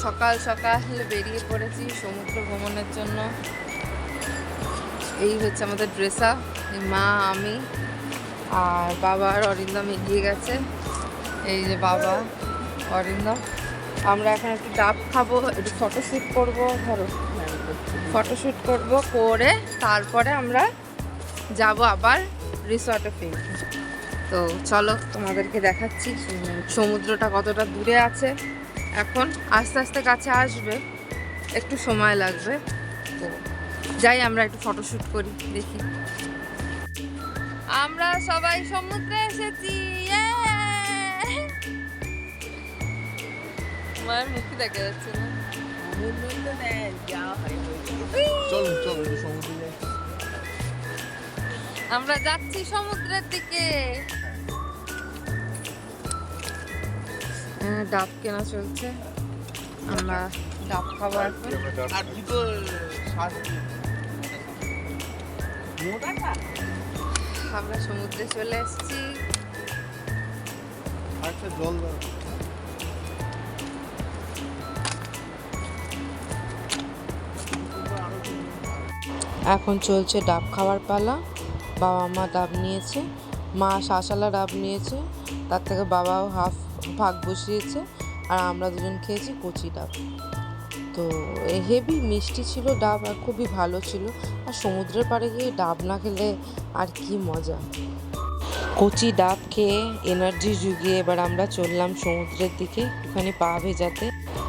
সকাল সকাল বেরিয়ে পড়েছি সমুদ্র ভ্রমণের জন্য। এই হচ্ছে আমাদের ড্রেস আপ। মা, আমি আর বাবা আর অরিন্দম এগিয়ে গেছে। এই যে বাবা, অরিন্দম। আমরা এখন একটু ডাব খাবো, একটু ফটোশ্যুট করবো, ধরো ফটোশ্যুট করবো করে তারপরে আমরা যাব আবার রিসর্টে ফিরবো। তো চলো তোমাদেরকে দেখাচ্ছি সমুদ্রটা কতটা দূরে আছে। এখন আস্তে আস্তে কাছে আসবে, একটু সময় লাগবে। তো যাই আমরা একটু ফটোশ্যুট করি, দেখি। আমরা সবাই সমুদ্রে এসেছি। মায়ের মুখে দেখা যাচ্ছে না। আমরা যাচ্ছি সমুদ্রের দিকে। ডাব কেনা চলছে, আমরা ডাব খাবো এখন। আমরা সমুদ্রে চলে এসেছি। এখন চলছে ডাব খাওয়ার পালা। বাবা মা ডাব নিয়েছে, মা শাঁসালা ডাব নিয়েছে, তার থেকে বাবাও হাফ ভাগ বসিয়েছে, আর আমরা দুজন খেয়েছি কচি ডাব। তো হেভি মিষ্টি ছিল ডাব, আর খুবই ভালো ছিল। আর সমুদ্রের পাড়ে গিয়ে ডাব না খেলে আর কি মজা। কচি ডাব খেয়ে এনার্জি জুগিয়ে এবার আমরা চললাম সমুদ্রের দিকে, ওখানে পা ভেজাতে।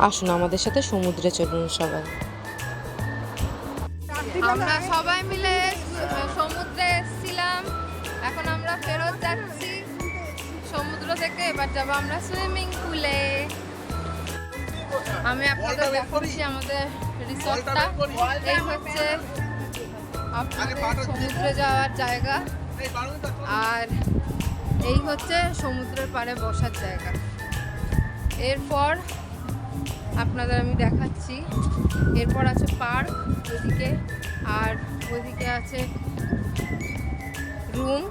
আসুন আমাদের সাথে সমুদ্রে চলুন সবাই। আমরা সবাই মিলে সমুদ্রে এসেছিলাম, এখন আমরা ফেরত যাচ্ছি সমুদ্র থেকে। এবার যাবো আমরা সুইমিং পুলে। আমি আপনাদের দেখাচ্ছি আমাদের রিসর্টটা। এই হচ্ছে আপনাদের সমুদ্রে যাওয়ার জায়গা, আর এই হচ্ছে সমুদ্রের পাড়ে বসার জায়গা। এরপর আপনাদের আমি দেখাচ্ছি, এরপর আছে পার্ক ওইদিকে, আর ওইদিকে আছে রুম।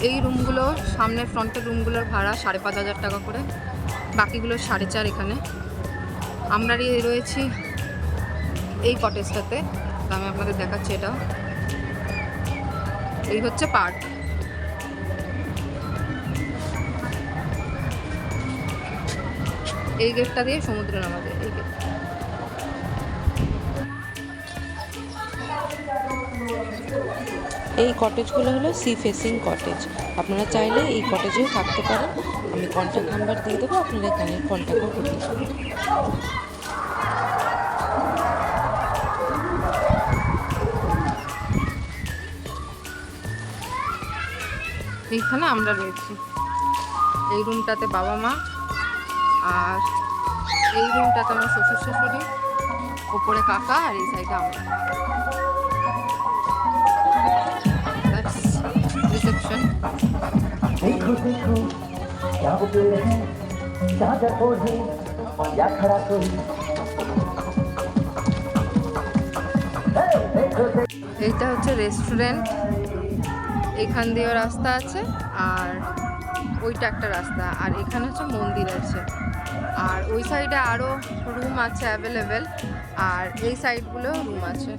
এই রুমগুলো, সামনে ফ্রন্টের রুমগুলোর ভাড়া 5,500 টাকা করে, বাকিগুলো 4,500 এখানে। আমরা রয়েছি এই কটেজটাতে, আমি আপনাদের দেখাচ্ছি। এটা এই হচ্ছে পার্ক। এই গেটটা দিয়ে সমুদ্রে নামা যায়, এই গেট। এই কটেজগুলো হলো সি ফেসিং কটেজ। আপনারা চাইলে এই কটেজেও থাকতে পারেন। আমি কন্ট্যাক্ট নাম্বার দিয়ে দেবো, আপনারা এখানে কন্ট্যাক্টও করতে পারেন। এইখানে আমরা রয়েছি। এই রুমটাতে বাবা মা, আর এই রুমটাতে আমার শ্বশুর শাশুড়ি, ওপরে কাকা, আর এই সাইডে আমরা। रिसेप्शन। देखो देखो क्या बोल रहे हैं, चादर ओढ़े या खड़ा कोई। এইটা হচ্ছে রেস্টুরেন্ট, এখান দিয়েও রাস্তা আছে, আর ওইটা একটা রাস্তা, আর এখানে হচ্ছে মন্দির আছে, আর ওই সাইডে আরও রুম আছে অ্যাভেলেবেল, আর এই সাইডগুলো রুম আছে।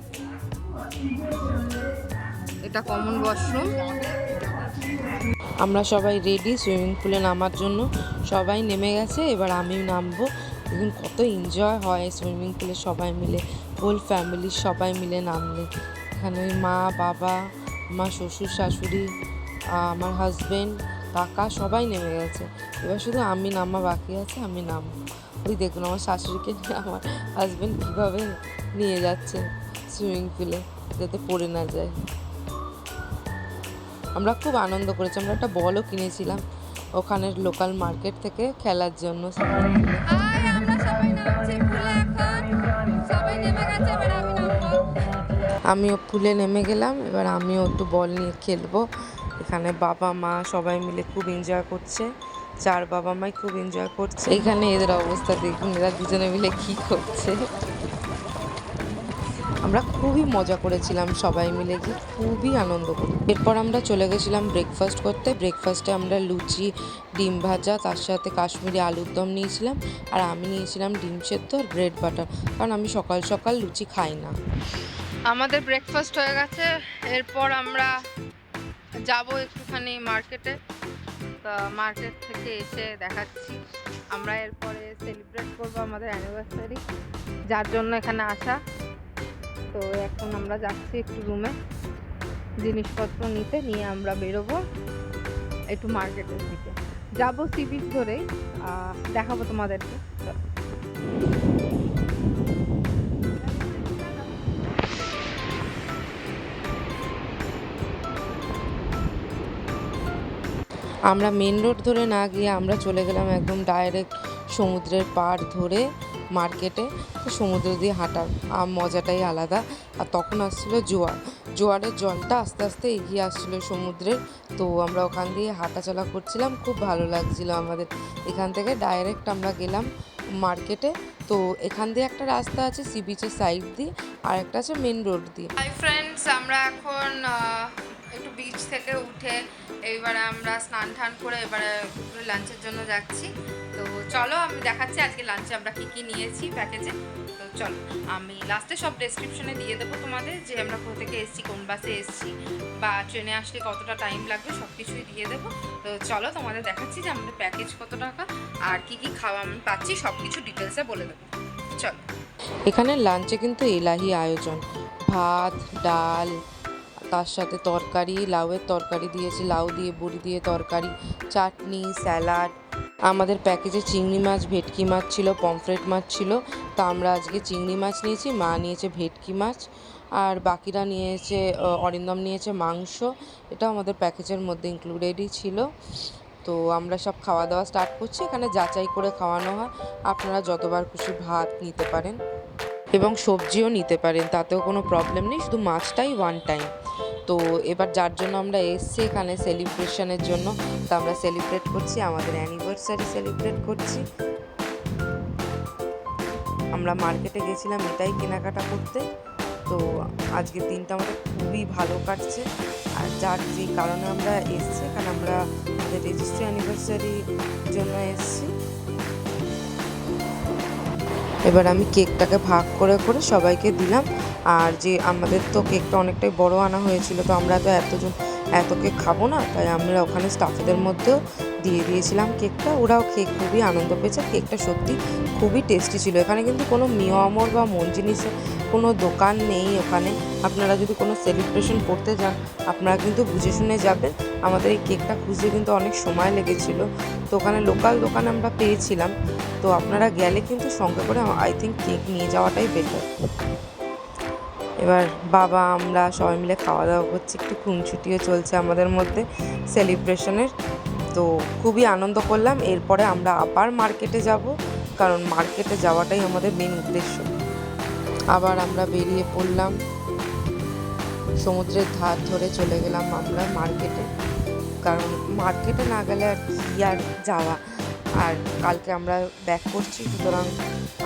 এটা কমন ওয়াশরুম। আমরা সবাই রেডি সুইমিং পুলে নামার জন্য, সবাই নেমে গেছে, এবার আমি নামবো। দেখুন কত এনজয় হয় সুইমিং পুলে সবাই মিলে, হোল ফ্যামিলির সবাই মিলে নামলে। এখানে ওই মা, বাবা, আমার শ্বশুর শাশুড়ি, আমার হাজব্যান্ড, কাকা সবাই নেমে গেছে। এবার শুধু আমি নামা বাকি আছে, আমি নামবো। ওই দেখুন আমার শাশুড়িকে আমার হাজব্যান্ড কীভাবে নিয়ে যাচ্ছে সুইমিং পুলে, যাতে পড়ে না যায়। আমরা খুব আনন্দ করেছি। আমরা একটা বলও কিনেছিলাম ওখানের লোকাল মার্কেট থেকে খেলার জন্য। আমিও পুলে নেমে গেলাম, এবার আমিও একটু বল নিয়ে খেলবো। এখানে বাবা মা সবাই মিলে খুব এনজয় করছে, 4 বাবা মাই খুব এনজয় করছে। এখানে এদের অবস্থা দেখুন, এরা দুজনে মিলে কি করছে। আমরা খুবই মজা করেছিলাম সবাই মিলে, গিয়ে খুবই আনন্দ করি। এরপর আমরা চলে গেছিলাম ব্রেকফাস্ট করতে। ব্রেকফাস্টে আমরা লুচি, ডিম ভাজা, তার সাথে কাশ্মীরি আলুর দম নিয়েছিলাম, আর আমি নিয়েছিলাম ডিম সেদ্ধ আর ব্রেড বাটার, কারণ আমি সকাল সকাল লুচি খাই না। আমাদের ব্রেকফাস্ট হয়ে গেছে। এরপর আমরা যাব একটুখানি মার্কেটে। তো মার্কেট থেকে এসে দেখাচ্ছি। আমরা এরপরে সেলিব্রেট করব আমাদের অ্যানিভার্সারি, যার জন্য এখানে আসা। তো এখন আমরা যাচ্ছি একটু রুমে জিনিসপত্র নিয়ে আমরা বেরোবো একটু মার্কেটের দিকে। যাবো সি বিচ ধরেই, দেখাবো তোমাদেরকে। আমরা মেন রোড ধরে না গিয়ে আমরা চলে গেলাম একদম ডাইরেক্ট সমুদ্রের পাড় ধরে মার্কেটে। তো সমুদ্র দিয়ে হাঁটার মজাটাই আলাদা। আর তখন আসছিল জোয়ারের জলটা আস্তে আস্তে এগিয়ে আসছিল সমুদ্রের। তো আমরা ওখান দিয়ে হাঁটাচলা করছিলাম, খুব ভালো লাগছিল আমাদের। এখান থেকে ডাইরেক্ট আমরা গেলাম মার্কেটে। তো এখান দিয়ে একটা রাস্তা আছে সি বিচের সাইড দিয়ে, আর একটা আছে মেন রোড দিয়ে। হাই ফ্রেন্ডস, আমরা এখন একটু বিচ থেকে উঠে এবারে আমরা স্নান টান করে এবারে লাঞ্চের জন্য যাচ্ছি। তো চলো আমি দেখাচ্ছি আজকে লাঞ্চে আমরা কী কী নিয়েছি প্যাকেজে। তো চলো, আমি লাস্টে সব ডেসক্রিপশনে দিয়ে দেবো তোমাদের, যে আমরা কোথা থেকে এসেছি, কোন বাসে এসেছি, বা ট্রেনে আসলে কতটা টাইম লাগবে, সব কিছুই দিয়ে দেবো। তো চলো তোমাদের দেখাচ্ছি যে আমাদের প্যাকেজ কত টাকা আর কী কী খাওয়া আমি পাচ্ছি, সব কিছু ডিটেলসে বলে দেবো। চলো, এখানে লাঞ্চে কিন্তু এলাহি আয়োজন, ভাত, ডাল, তার সাথে তরকারি, লাউয়ের তরকারি দিয়েছে, লাউ দিয়ে বড়ি দিয়ে তরকারি, চাটনি, স্যালাড। আমাদের প্যাকেজে চিংড়ি মাছ, ভেটকি মাছ ছিল, পমফ্রেট মাছ ছিল। তা আমরা আজকে চিংড়ি মাছ নিয়েছি, মা নিয়েছে ভেটকি মাছ, আর বাকিরা নিয়েছে, অরিন্দম নিয়েছে মাংস। এটা আমাদের প্যাকেজের মধ্যে ইনক্লুডেডই ছিল। তো আমরা সব খাওয়া দাওয়া স্টার্ট করছি। এখানে যাচাই করে খাওয়ানো হয়, আপনারা যতবার খুশি ভাত নিতে পারেন এবং সবজিও নিতে পারেন, তাতেও কোনো প্রবলেম নেই, শুধু মাছটাই ওয়ান টাইম। তো এবার যার জন্য আমরা এসছি এখানে সেলিব্রেশনের জন্য, তো আমরা সেলিব্রেট করছি, আমাদের অ্যানিভার্সারি সেলিব্রেট করছি। আমরা মার্কেটে গেছিলাম এটাই কেনাকাটা করতে। তো আজকের দিনটা আমাদের খুবই ভালো কাটছে। আর যেই কারণে আমরা এসছি, এখানে আমরা আমাদের রেজিস্ট্রি অ্যানিভার্সারির জন্য এসছি। এবার আমি কেকটাকে ভাগ করে করে সবাইকে দিলাম। আর যে আমাদের তো কেকটা অনেকটাই বড় আনা হয়েছিল, তো আমরা তো এত কেক খাবো না, তাই আমরা ওখানে স্টাফেদের মধ্যেও দিয়ে দিয়েছিলাম কেকটা। ওরাও খেয়ে খুবই আনন্দ পেয়েছে। কেকটা সত্যি খুবই টেস্টি ছিল। এখানে কিন্তু কোনো মিয়ামর বা মন জিনিসের কোনো দোকান নেই। ওখানে আপনারা যদি কোনো সেলিব্রেশন করতে যান, আপনারা কিন্তু বুঝে শুনে যাবেন। আমাদের এই কেকটা খুঁজতে কিন্তু অনেক সময় লেগেছিলো, তো ওখানে লোকাল দোকানে আমরা পেয়েছিলাম। তো আপনারা গেলে কিন্তু সঙ্গে করে আই থিঙ্ক কেক নিয়ে যাওয়াটাই বেটার। এবার বাবা আমরা সবাই মিলে খাওয়া দাওয়া করছি, একটু খুনছুটিও চলছে আমাদের মধ্যে সেলিব্রেশনের। তো খুবই আনন্দ করলাম। এরপরে আমরা আবার মার্কেটে যাব, কারণ মার্কেটে যাওয়াটাই আমাদের মেন উদ্দেশ্য। আবার আমরা বেরিয়ে পড়লাম, সমুদ্রের ধার ধরে চলে গেলাম আমরা মার্কেটে, কারণ মার্কেটে না গেলে আর কি আর যাওয়া। আর কালকে আমরা ব্যাক করছি, সুতরাং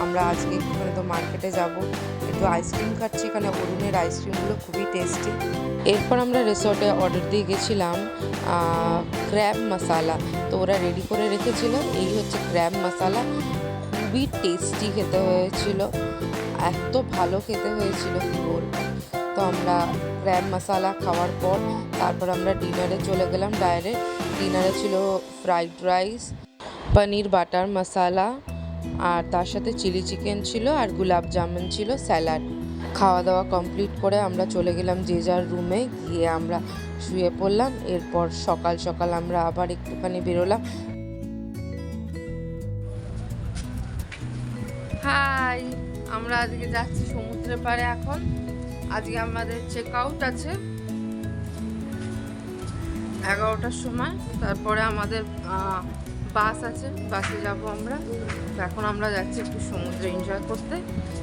আমরা আজকে একটুখানি তো মার্কেটে যাব। একটু আইসক্রিম খাচ্ছি, এখানে অরুণের আইসক্রিমগুলো খুবই টেস্টি। এরপর আমরা রিসর্টে অর্ডার দিয়ে গেছিলাম ক্র্যাব মশালা। তো ওরা রেডি করে রেখেছিল, এই হচ্ছে ক্র্যাব মশালা। খুবই টেস্টি খেতে হয়েছিল, এত ভালো খেতে হয়েছিল কি বলবো। তো আমরা ক্র্যাব মশালা খাওয়ার পর তারপর আমরা ডিনারে চলে গেলাম ডাইরেক্ট। ডিনারে ছিল ফ্রাইড রাইস, পনির বাটার মশালা, আর তার সাথে চিলি চিকেন ছিল, আর গোলাপ জামুন ছিল, স্যালাড। খাওয়া দাওয়া কমপ্লিট করে আমরা চলে গেলাম যে যার রুমে, গিয়ে আমরা শুয়ে পড়লাম। এরপর সকাল সকাল আমরা আবার একটুখানি বেরোলাম। হাই, আমরা আজকে যাচ্ছি সমুদ্রের পাড়ে। এখন আজকে আমাদের চেক আউট আছে 11টার সময়, তারপরে আমাদের বাস আছে, বাসে যাব আমরা। এখন আমরা যাচ্ছি একটু সমুদ্রে এনজয় করতে,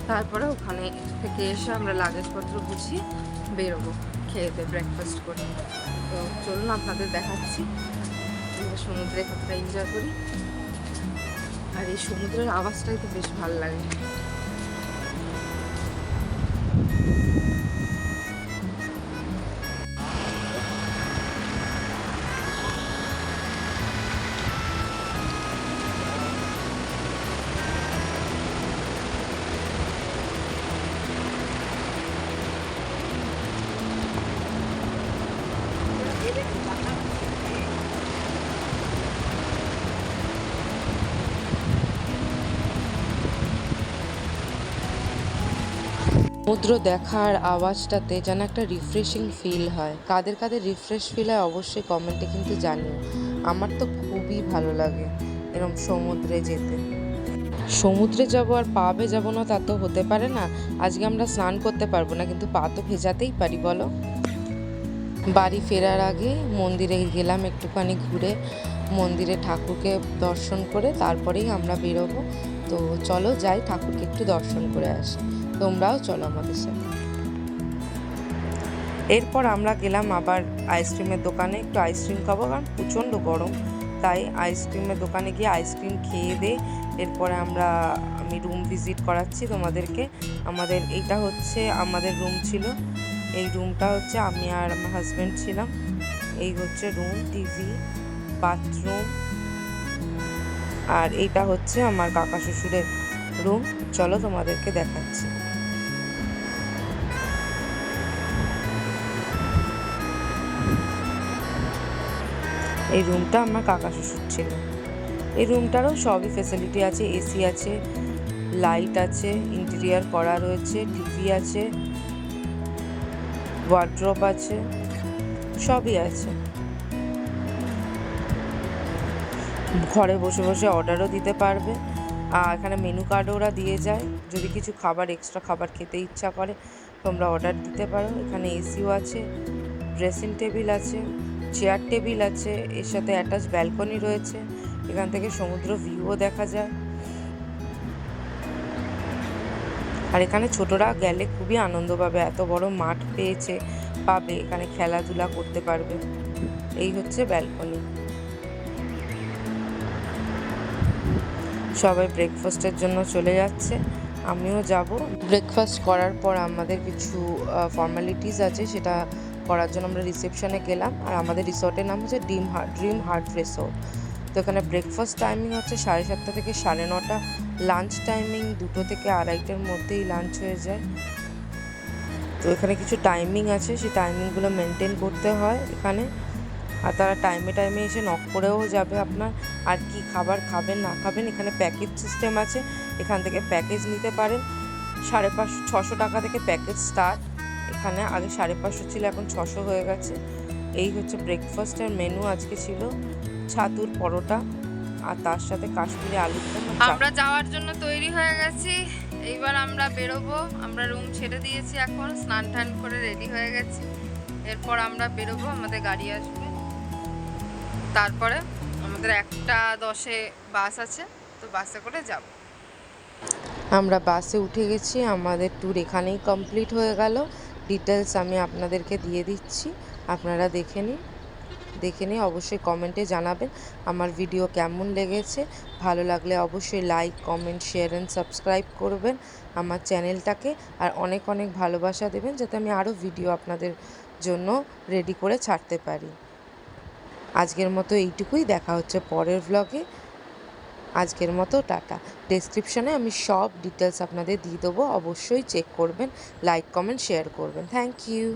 তারপরে ওখানে থেকে এসে আমরা লাগেজপত্র গুছিয়ে বেরোবো খেয়ে ব্রেকফাস্ট করে। তো চলুন আপনাদের দেখাচ্ছি আমরা সমুদ্রে কতটা এনজয় করি। আর এই সমুদ্রের আওয়াজটাই তো বেশ ভালো লাগে। সমুদ্র দেখার আওয়াজটাতে যেন একটা রিফ্রেশিং ফিল হয়। কাদের কাদের রিফ্রেশ ফিল হয় অবশ্যই কমেন্টে কিন্তু জানিও। আমার তো খুবই ভালো লাগে এরকম সমুদ্রে যেতে। সমুদ্রে যাব আর পা ভেজাবো না তা তো হতে পারে না। আজকে আমরা স্নান করতে পারবো না, কিন্তু পা তো ভেজাতেই পারি বলো। বাড়ি ফেরার আগে মন্দিরে গেলাম একটুখানি ঘুরে, মন্দিরে ঠাকুরকে দর্শন করে তারপরেই আমরা বেরোবো। তো চলো যাই, ঠাকুরকে একটু দর্শন করে আসি, তোমরাও চলো আমাদের সাথে। এরপর আমরা গেলাম আবার আইসক্রিমের দোকানে, একটু আইসক্রিম খাবো, কারণ প্রচণ্ড গরম। তাই আইসক্রিমের দোকানে গিয়ে আইসক্রিম খেয়ে দিয়ে এরপরে আমি রুম ভিজিট করাচ্ছি তোমাদেরকে। এইটা হচ্ছে আমাদের রুম ছিল। এই রুমটা হচ্ছে আমি আর আমার হাজব্যান্ড ছিলাম। এই হচ্ছে রুম, টিভি, বাথরুম, আর এইটা হচ্ছে আমার কাকা শ্বশুরের রুম। চলো তোমাদেরকে দেখাচ্ছি। এই রুমটা আমার কাকা শ্বশুর ছিল। এই রুমটারও সবই ফেসিলিটি আছে, এসি আছে, লাইট আছে, ইন্টেরিয়ার করা রয়েছে, টিভি আছে, ওয়ার্ড্রপ আছে, সবই আছে। ঘরে বসে বসে অর্ডারও দিতে পারবে। আর এখানে মেনু কার্ডও ওরা দিয়ে যায়, যদি কিছু খাবার এক্সট্রা খাবার খেতে ইচ্ছা করে তোমরা অর্ডার দিতে পারো। এখানে এসিও আছে, ড্রেসিং টেবিল আছে, চেয়ার টেবিল আছে, এর সাথে অ্যাটাচ ব্যালকনি রয়েছে। এখান থেকে সমুদ্র ভিউও দেখা যায়। আর এখানে ছোটরা গেলে খুবই আনন্দ পাবে, এত বড় মাঠ পাবে, এখানে খেলাধুলা করতে পারবে। এই হচ্ছে ব্যালকনি। সবাই ব্রেকফাস্টের জন্য চলে যাচ্ছে, আমিও যাব। ব্রেকফাস্ট করার পর আমাদের কিছু ফর্মালিটিস আছে, সেটা করার জন্য আমরা রিসেপশনে গেলাম। আর আমাদের রিসর্টের নাম হচ্ছে ড্রিম হার্ট রিসর্ট। তো এখানে ব্রেকফাস্ট টাইমিং হচ্ছে 7:30 থেকে 9:30। লাঞ্চ টাইমিং 2 থেকে 2:30-এর মধ্যেই লাঞ্চ হয়ে যায়। তো এখানে কিছু টাইমিং আছে, সেই টাইমিংগুলো মেনটেন করতে হয় এখানে। আর তারা টাইমে এসে নক করেও যাবে আপনার আর কি খাবার খাবেন না খাবেন। এখানে প্যাকেজ সিস্টেম আছে, এখান থেকে প্যাকেজ নিতে পারেন। 550-600 টাকা থেকে প্যাকেজ স্টার্ট। এখানে আগে 550 ছিল, এখন 600 হয়ে গেছে। এই হচ্ছে ব্রেকফাস্টের মেনু। আজকে ছিল ছাতুর পরোটা আর তার সাথে কাশ্মীরি আলুর দম। আমরা যাওয়ার জন্য তৈরি হয়ে গেছি, এইবার আমরা বেরোবো। আমরা রুম ছেড়ে দিয়েছি, এখন স্নান টান করে রেডি হয়ে গেছি। এরপর আমরা বেরোবো, আমাদের গাড়ি আসবে। তারপরে আমাদের 1:10-এ বাস আছে, তো বাসে করে যাব। আমরা বাসে উঠে গেছি, আমাদের ট্যুর এখানেই কমপ্লিট হয়ে গেল। ডিটেলস আমি আপনাদেরকে দিয়ে দিচ্ছি, আপনারা দেখে নিয়ে অবশ্যই কমেন্টে জানাবেন আমার ভিডিও কেমন লেগেছে। ভালো লাগলে অবশ্যই like, comment, share and subscribe করবেন আমার চ্যানেলটাকে। আর অনেক অনেক ভালোবাসা দেবেন, যাতে আমি আরও ভিডিও আপনাদের জন্য রেডি করে ছাড়তে পারি। আজকের মতো এইটুকুই, দেখা হচ্ছে পরের ভ্লগে। আজকের মতো টাটা। ডেসক্রিপশনে আমি সব ডিটেলস আপনাদের দিয়ে দেবো, অবশ্যই চেক করবেন, লাইক, কমেন্ট, শেয়ার করবেন। Thank you.